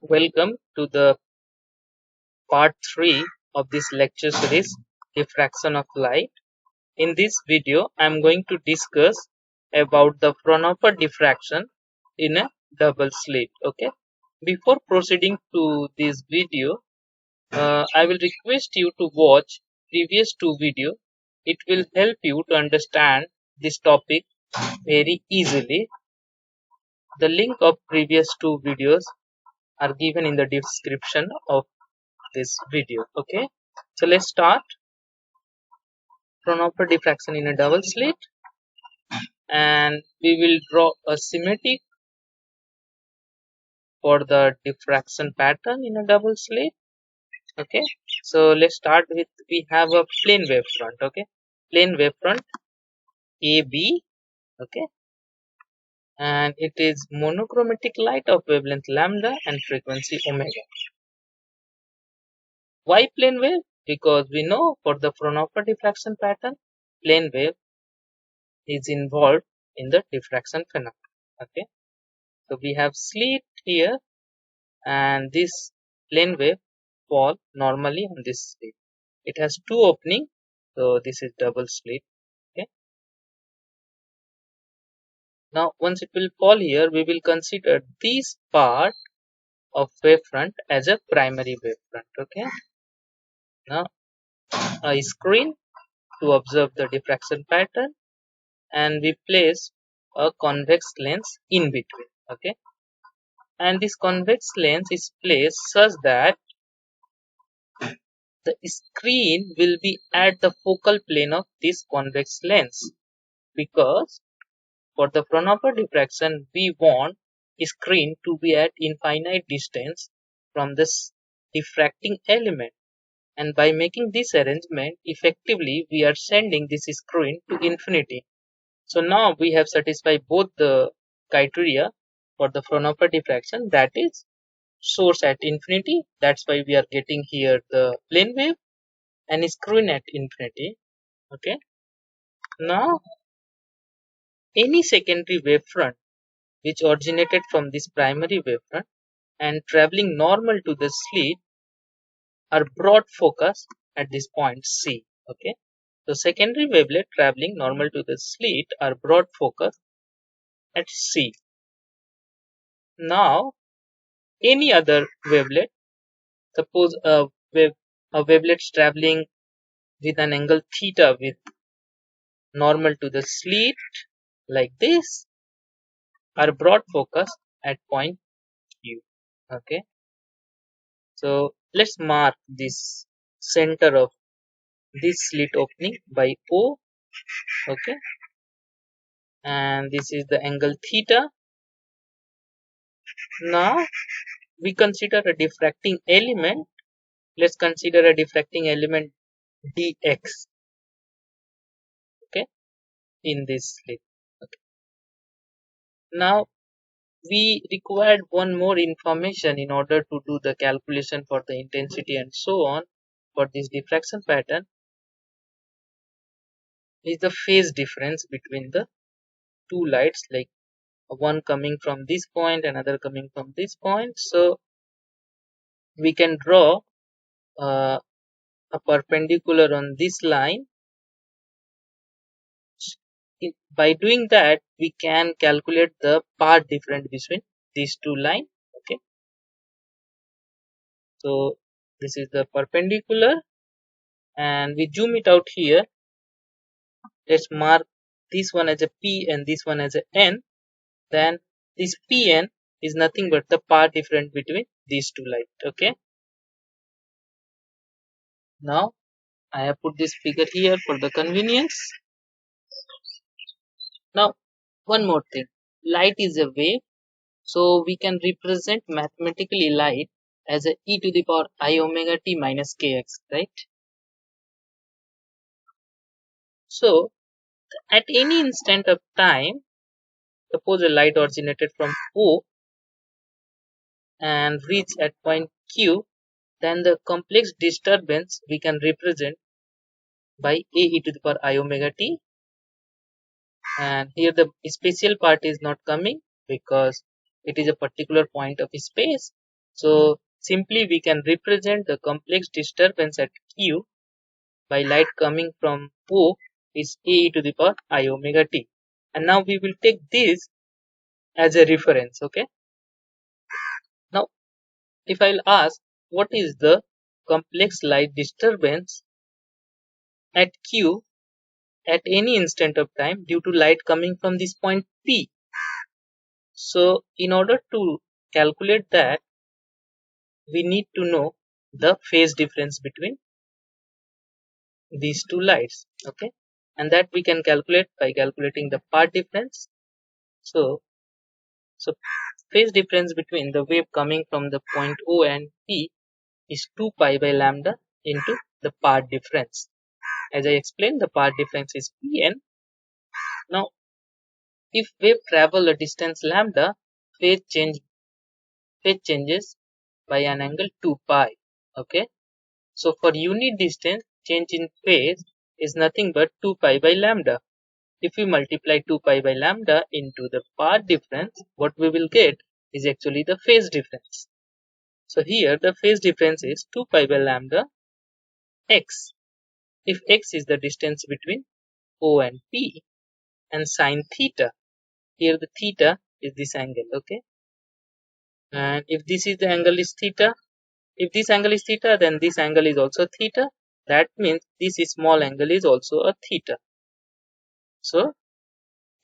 Welcome to the part 3 of this lecture series, Diffraction of Light. In this video, I am going to discuss about the Fraunhofer diffraction in a double slit. Okay. Before proceeding to this video, I will request you to watch previous two videos. It will help you to understand this topic very easily. The link of previous two videos are given in the description of this video. Okay, so let's start. Fraunhofer diffraction in a double slit, and we will draw a schematic for the diffraction pattern in a double slit. Okay, so let's start with, we have a plane wavefront. Okay, plane wavefront AB. Okay, and it is monochromatic light of wavelength lambda and frequency omega. Why plane wave? Because we know for the Fraunhofer diffraction pattern, plane wave is involved in the diffraction phenomenon. Okay, so we have slit here, and this plane wave fall normally on this slit. It has two opening, so this is double slit. Okay, now once it will fall here, we will consider this part of wavefront as a primary wavefront. Okay, now a screen to observe the diffraction pattern, and we place a convex lens in between. Okay, and this convex lens is placed such that the screen will be at the focal plane of this convex lens, because for the Fraunhofer diffraction we want screen to be at infinite distance from this diffracting element, and by making this arrangement effectively we are sending this screen to infinity. So now we have satisfied both the criteria for the Fraunhofer diffraction, that is source at infinity, that's why we are getting here the plane wave, and screen at infinity. Okay, now any secondary wavefront which originated from this primary wavefront and traveling normal to the slit are brought focus at this point C. Okay, so secondary wavelet traveling normal to the slit are brought focus at C. Now any other wavelet, suppose a wavelet traveling with an angle theta with normal to the slit like this, are brought focus at point Q. Okay, so let's mark this center of this slit opening by O. Okay, and this is the angle theta. Now we consider a diffracting element. Let's consider a diffracting element dx. Okay, in this slit. Okay, now we required one more information in order to do the calculation for the intensity and so on for this diffraction pattern, is the phase difference between the two lights, like one coming from this point, another coming from this point. So we can draw a perpendicular on this line. By doing that we can calculate the path difference between these two lines. Okay, so this is the perpendicular, and we zoom it out here. Let's mark this one as a P and this one as a N. Then this Pn is nothing but the path difference between these two lights. Okay, now I have put this figure here for the convenience. Now one more thing, light is a wave, so we can represent mathematically light as a e to the power I omega t minus kx, right? So at any instant of time, suppose a light originated from O and reach at point Q, then the complex disturbance we can represent by a e to the power I omega t, and here the spatial part is not coming because it is a particular point of space. So simply we can represent the complex disturbance at Q by light coming from O is A to the power I omega t. And now we will take this as a reference. Okay. Now if I'll ask what is the complex light disturbance at Q at any instant of time due to light coming from this point P. So in order to calculate that, we need to know the phase difference between these two lights. Okay, and that we can calculate by calculating the path difference. So phase difference between the wave coming from the point O and P is 2 pi by lambda into the path difference. As I explained, the path difference is Pn. Now if wave travel a distance lambda, phase changes by an angle 2 pi. Okay, so for unit distance, change in phase is nothing but 2 pi by lambda. If we multiply 2 pi by lambda into the path difference, what we will get is actually the phase difference. So here the phase difference is 2 pi by lambda x. If x is the distance between O and P, and sine theta, here the theta is this angle. Okay, and if this is the angle is theta, if this angle is theta, then this angle is also theta. That means this small angle is also a theta. So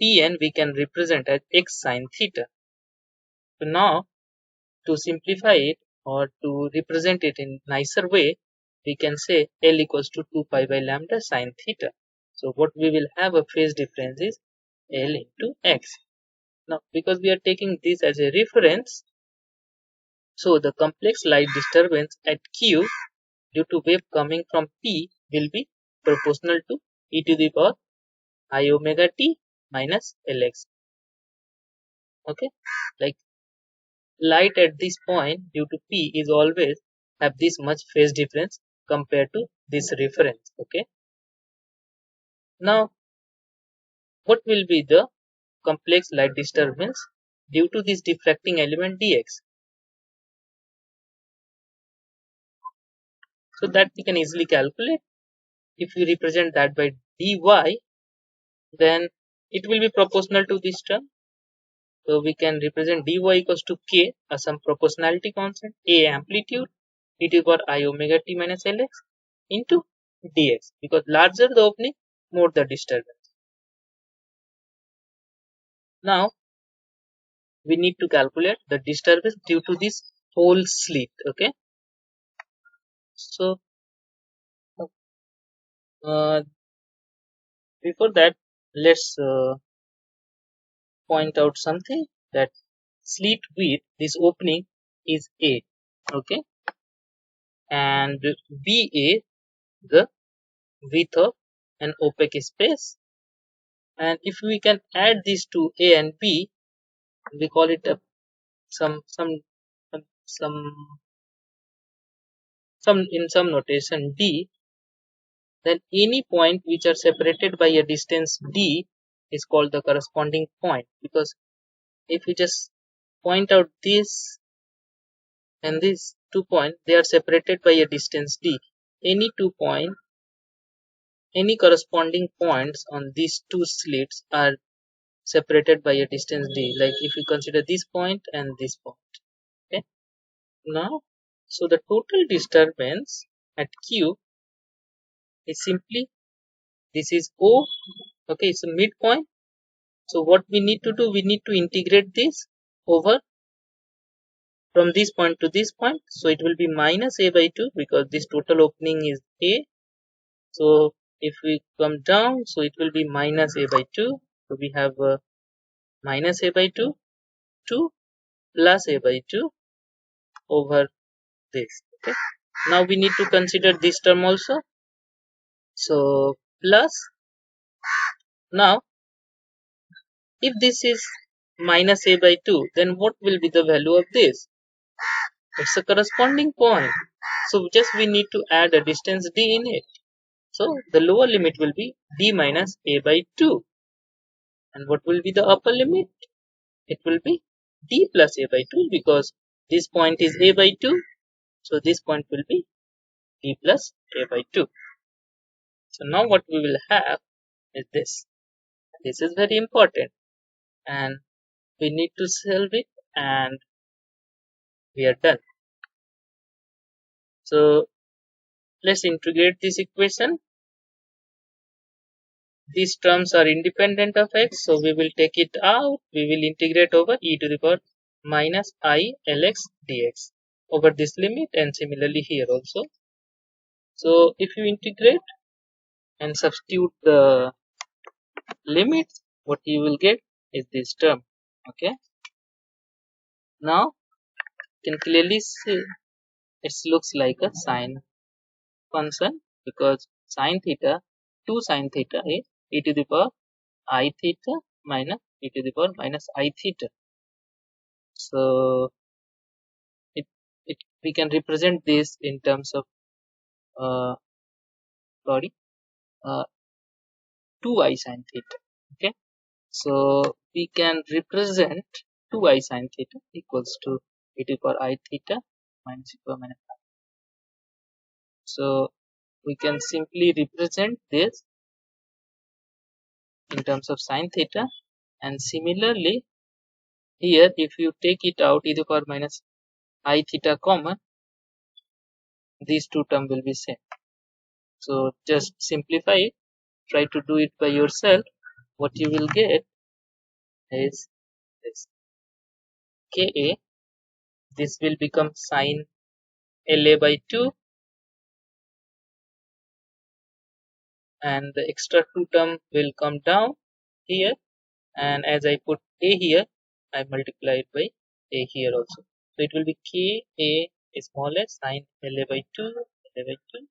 Pn we can represent as x sine theta. So now to simplify it or to represent it in nicer way, we can say L equals to 2 pi by lambda sine theta. So what we will have a phase difference is L into x. Now because we are taking this as a reference, so the complex light disturbance at Q due to wave coming from P will be proportional to e to the power I omega t minus Lx. Okay, like light at this point due to P is always have this much phase difference compared to this reference. Okay, now what will be the complex light disturbance due to this diffracting element dx? So that we can easily calculate. If we represent that by dy, then it will be proportional to this term. So we can represent dy equals to k as some proportionality constant, a amplitude, e to the power I omega t minus Lx into dx, because larger the opening, more the disturbance. Now we need to calculate the disturbance due to this whole slit. Okay, so before that, let's point out something, that slit width, this opening is a. Okay, and BA the width of an opaque space, and if we can add these two A and B, we call it a some in some notation D, then any point which are separated by a distance D is called the corresponding point, because if we just point out this and these 2 points, they are separated by a distance D. Any 2 points, any corresponding points on these two slits are separated by a distance d, like if you consider this point and this point. Okay, now so the total disturbance at Q is simply, this is O. Okay, it's a midpoint. So what we need to do, we need to integrate this over from this point to this point. So it will be minus a by 2, because this total opening is a. So if we come down, so it will be minus a by 2. So we have minus a by 2 plus a by 2 over this. Okay, now we need to consider this term also. So plus, now if this is minus a by 2, then what will be the value of this? It's a corresponding point. So just we need to add a distance d in it. So the lower limit will be d minus a by 2. And what will be the upper limit? It will be d plus a by 2, because This point is a by 2. So this point will be b plus a by 2. So now what we will have is this. This is very important and we need to solve it and we are done. So let's integrate this equation. These terms are independent of x, so we will take it out. We will integrate over e to the power minus I lx dx over this limit, and similarly here also. So if you integrate and substitute the limits, what you will get is this term. Okay. Now you can clearly see it looks like a sine function because sine theta, 2 sine theta is e to the power I theta minus e to the power minus I theta. So we can represent this in terms of uh, sorry uh, 2i sin theta. Okay, so we can represent 2i sin theta equals to e to the power I theta minus e to the power minus I. So we can simply represent this in terms of sin theta, and similarly here if you take it out e to the power minus I theta common, these two terms will be same. So just simplify it, try to do it by yourself. What you will get is this Ka, this will become sine La by 2, and the extra 2 term will come down here, and as I put a here, I multiply it by a here also. So it will be Ka small a sine La by 2, La by 2,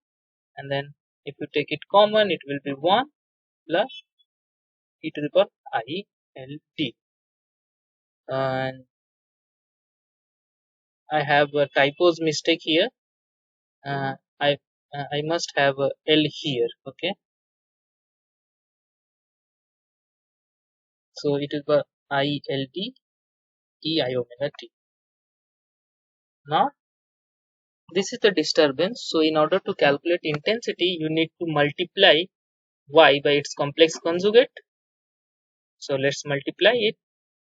and then if you take it common, it will be 1 plus e to the power I L t. And I have a typos mistake here. uh, I I must have a L here. Okay, so it is the I L T E I omega t. Now this is the disturbance. So in order to calculate intensity, you need to multiply y by its complex conjugate. So let's multiply it,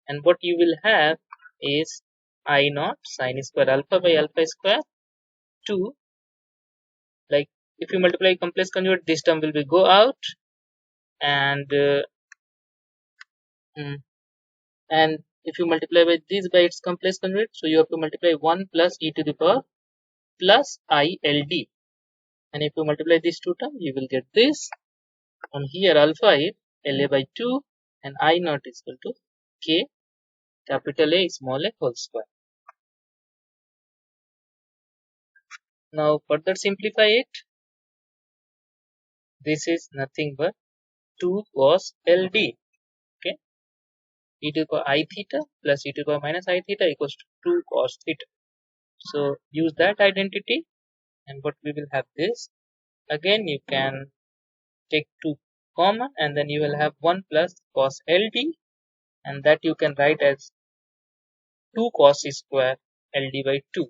and what you will have is I naught sine square alpha by alpha square 2. Like if you multiply complex conjugate, this term will be go out, and and if you multiply by this by its complex conjugate, so you have to multiply 1 plus e to the power plus I L D, and if you multiply these two terms, you will get this. On here alpha is La by 2 and I naught is equal to K capital A small a whole square. Now further simplify it. This is nothing but 2 cos LD. Okay, e to the power I theta plus e to the power minus I theta equals to 2 cos theta. So use that identity, and what we will have this. Again you can take 2 common, and then you will have 1 plus cos LD, and that you can write as 2 cos square LD by 2.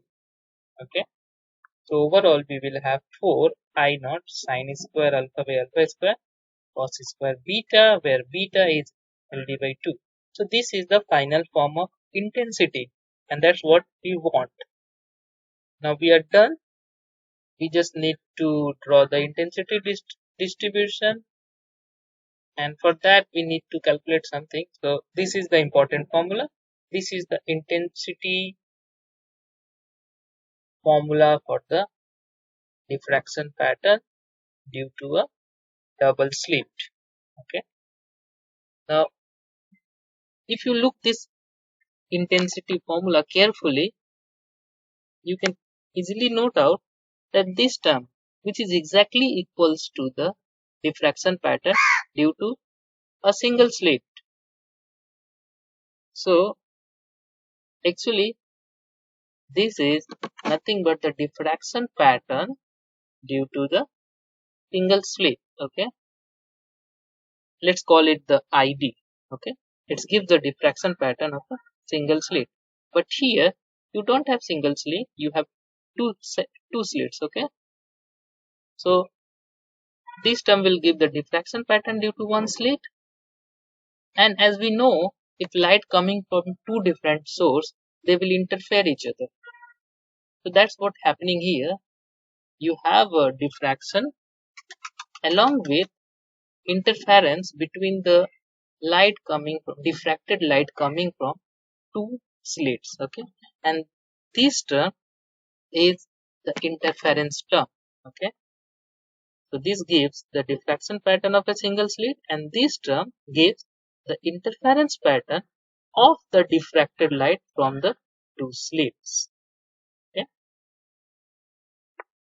Okay, so overall we will have 4 I naught sine square alpha by alpha square cos square beta, where beta is LD by 2. So this is the final form of intensity, and that's what we want. Now we are done. We just need to draw the intensity distribution, and for that we need to calculate something. So this is the important formula. This is the intensity formula for the diffraction pattern due to a double slit. Okay, now if you look this intensity formula carefully, you can easily note out that this term, which is exactly equals to the diffraction pattern due to a single slit. So actually this is nothing but the diffraction pattern due to the single slit. Okay, let's call it the ID. Okay, let's give the diffraction pattern of a single slit. But here you don't have single slit, you have two slits. Okay, so this term will give the diffraction pattern due to one slit. And as we know, if light coming from two different sources, they will interfere each other. So that's what happening here. You have a diffraction along with interference between the light coming from diffracted light coming from two slits. Okay, and this term is the interference term. Okay, so this gives the diffraction pattern of a single slit, and this term gives the interference pattern of the diffracted light from the two slits. Okay,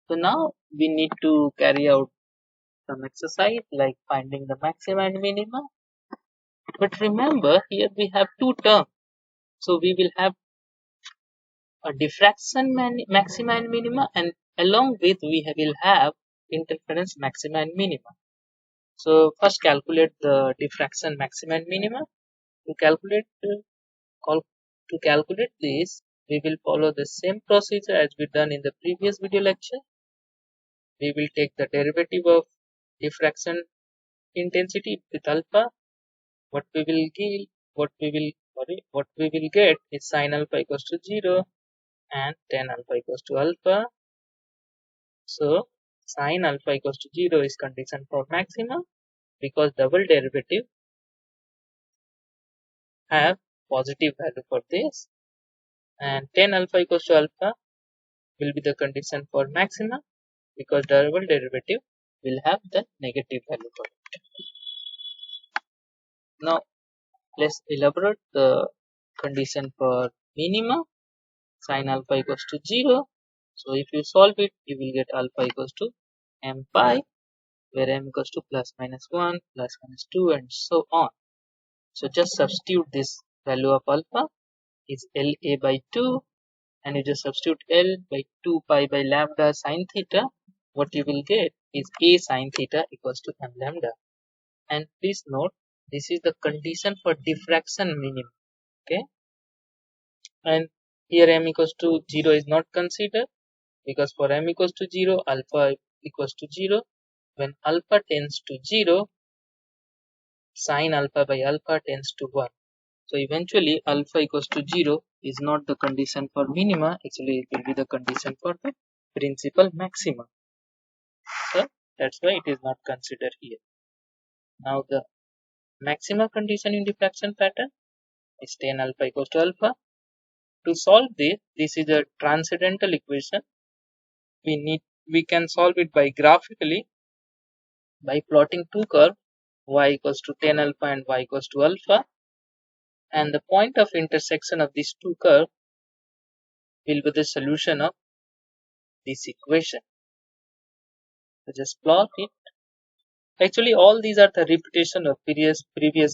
so now we need to carry out some exercise like finding the maxima and minima. But remember, here we have two terms, so we will have a diffraction maxima and minima, and along with will have interference maxima and minima. So first calculate the diffraction maxima and minima. To calculate this, we will follow the same procedure as we done in the previous video lecture. We will take the derivative of diffraction intensity with alpha. What we will get is sin alpha equals to 0 and tan alpha equals to alpha. So sin alpha equals to 0 is condition for maxima because double derivative have positive value for this, and tan alpha equals to alpha will be the condition for maxima because double derivative will have the negative value for it. Now let's elaborate the condition for minima. Sin alpha equals to 0. So if you solve it, you will get alpha equals to m pi, where m equals to plus minus 1, plus minus 2, and so on. So just substitute this value of alpha is LA by 2, and you just substitute L by 2 pi by lambda sine theta. What you will get is A sine theta equals to m lambda. And please note, this is the condition for diffraction minimum. Okay, and here m equals to 0 is not considered because for m equals to 0, alpha equals to 0. When alpha tends to 0, sin alpha by alpha tends to 1. So eventually alpha equals to 0 is not the condition for minima, actually it will be the condition for the principal maxima. So that's why it is not considered here. Now the maxima condition in diffraction pattern is tan alpha equals to alpha. To solve this is a transcendental equation. We can solve it by graphically by plotting two curves, y equals to tan alpha and y equals to alpha, and the point of intersection of these two curves will be the solution of this equation. So just plot it. Actually all these are the repetition of previous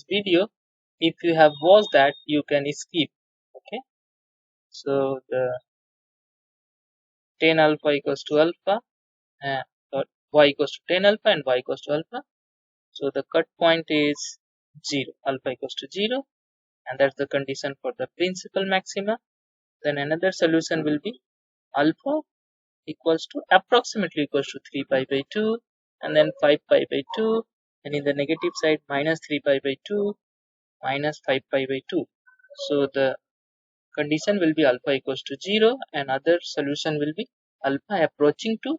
video. If you have watched that, you can skip. Okay, so the tan alpha equals to alpha, or y equals to tan alpha and y equals to alpha. So the cut point is 0, alpha equals to 0, and that's the condition for the principal maxima. Then another solution will be alpha equals to approximately equals to 3 pi by 2, and then 5 pi by 2, and in the negative side minus 3 pi by 2 minus 5 pi by 2. So the condition will be alpha equals to 0, and other solution will be alpha approaching to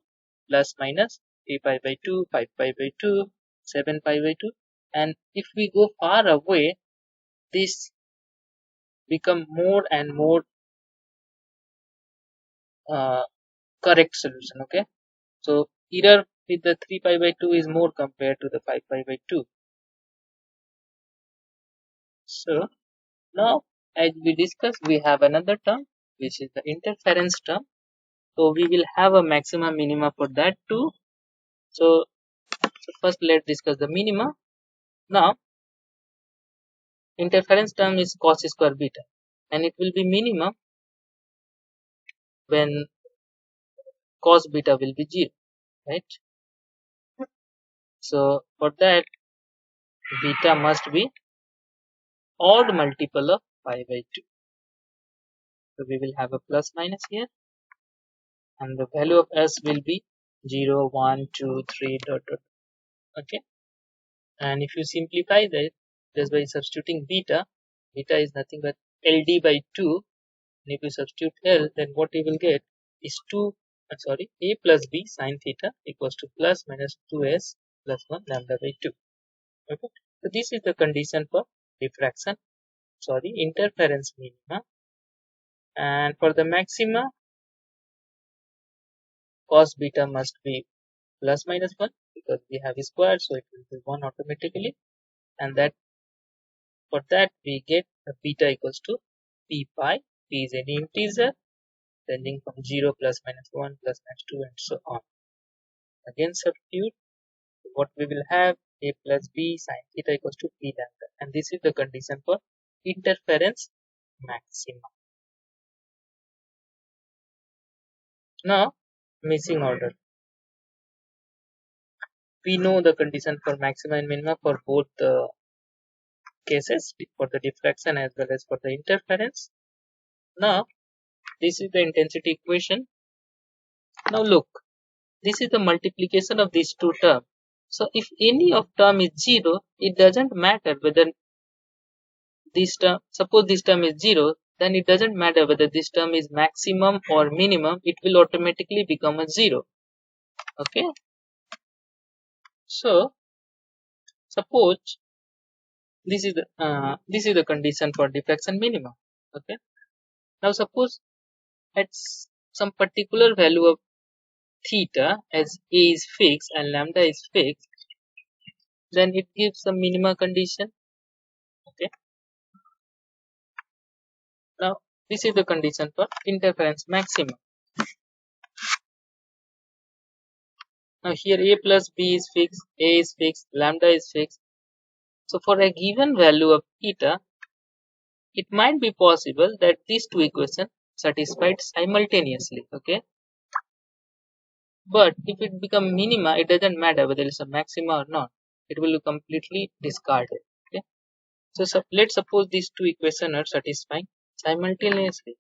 plus minus 3 pi by 2, 5 pi by 2, 7 pi by 2, and if we go far away, this become more and more correct solution. Okay, so error with the 3 pi by 2 is more compared to the 5 pi by 2. So now as we discussed, we have another term which is the interference term. So we will have a maxima minima for that too. So first let's discuss the minima. Now interference term is cos square beta, and it will be minimum when cos beta will be 0, right? So for that beta must be odd multiple of pi by 2. So we will have a plus minus here, and the value of s will be 0, 1, 2, 3, dot, dot. Okay, and if you simplify that just by substituting beta, beta is nothing but LD by 2. And if you substitute L, then what you will get is a plus b sine theta equals to plus minus 2s plus 1 lambda by 2. Okay, so this is the condition for interference minima. And for the maxima, cos beta must be plus minus 1 because we have a square, so it will be 1 automatically. And that for that we get the beta equals to p pi. P is any integer ranging from 0 plus minus 1 plus minus 2 and so on. Again substitute, what we will have a plus b sine theta equals to p lambda, and this is the condition for interference maxima. Now missing order. We know the condition for maxima and minima for both the cases, for the diffraction as well as for the interference. Now this is the intensity equation. Now look, this is the multiplication of these two terms. So if any of term is 0, it doesn't matter whether this term, suppose this term is 0, then it doesn't matter whether this term is maximum or minimum, it will automatically become a 0. Okay, so suppose this is the condition for diffraction minimum. Okay, now suppose at some particular value of theta, as a is fixed and lambda is fixed, then it gives a minima condition. Okay, now this is the condition for interference maximum. Now here a plus b is fixed, a is fixed, lambda is fixed. So for a given value of theta, it might be possible that these two equations satisfied simultaneously. Okay, but if it become minima, it doesn't matter whether it's a maxima or not, it will be completely discarded. Okay, so let's suppose these two equations are satisfying simultaneously.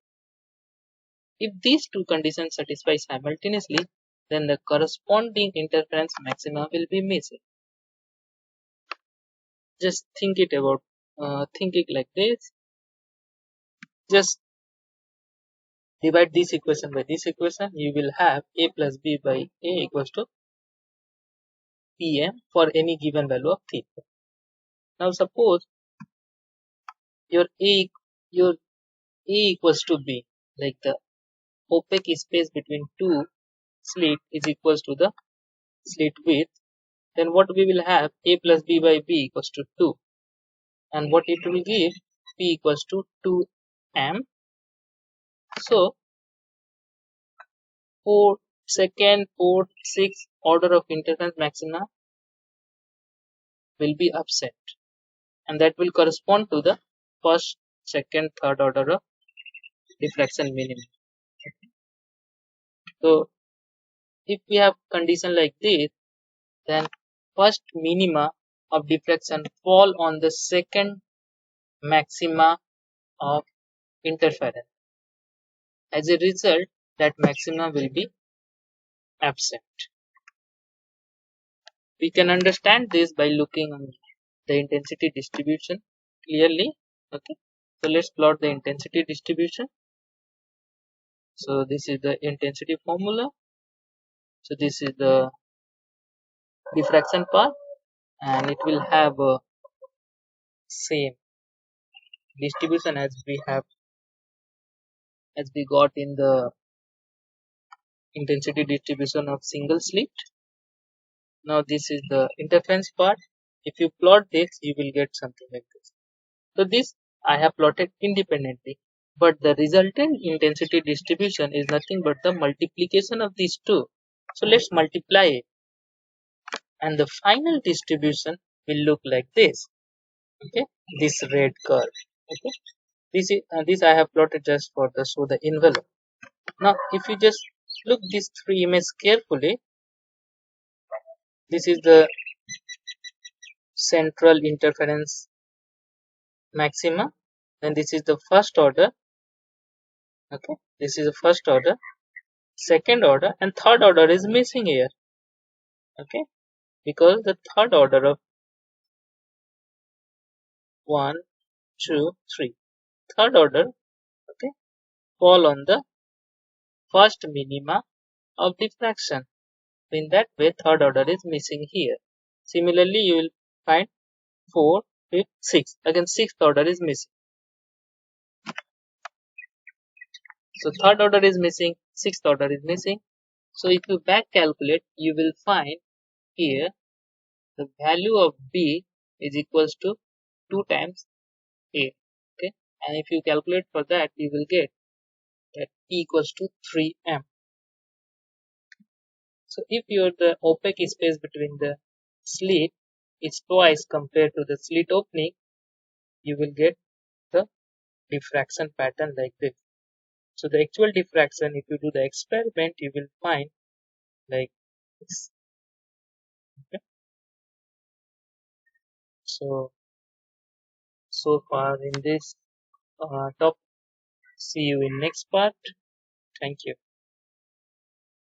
If these two conditions satisfy simultaneously, then the corresponding interference maxima will be missing. Just think it like this. Just divide this equation by this equation, you will have a plus b by a equals to pm for any given value of theta. Now suppose your a equals to b, like the opaque space between two slit is equals to the slit width, then what we will have a plus b by b equals to 2, and what it will give p equals to 2m. So second, fourth, sixth order of interference maxima will be upset, and that will correspond to the first, second, third order of diffraction minimum. So if we have condition like this, then first minima of diffraction fall on the second maxima of interference. As a result, that maxima will be absent. We can understand this by looking on the intensity distribution clearly. Okay, so let's plot the intensity distribution. So this is the intensity formula. So this is the diffraction path, and it will have a same distribution as we got in the intensity distribution of single slit. Now this is the interference part. If you plot this, you will get something like this. So this I have plotted independently, but the resultant intensity distribution is nothing but the multiplication of these two. So let's multiply it, and the final distribution will look like this. Okay, this red curve. Okay, this I have plotted just for the show the envelope. Now if you just look these three images carefully, this is the central interference maxima, and this is the first order, Okay, this is the first order, second order, and third order is missing here. Okay, because the third order of 1, 2, 3, third order, okay, fall on the first minima of diffraction. In that way, third order is missing here. Similarly, you will find 4, 5, 6. Again, sixth order is missing. So third order is missing, sixth order is missing. So if you back calculate, you will find here the value of B is equals to 2 times A. Okay, and if you calculate for that, you will get that E equals to 3m. So if your the opaque space between the slit is twice compared to the slit opening, you will get the diffraction pattern like this. So the actual diffraction, if you do the experiment, you will find like this. Okay? So far in this top. See you in next part. Thank you.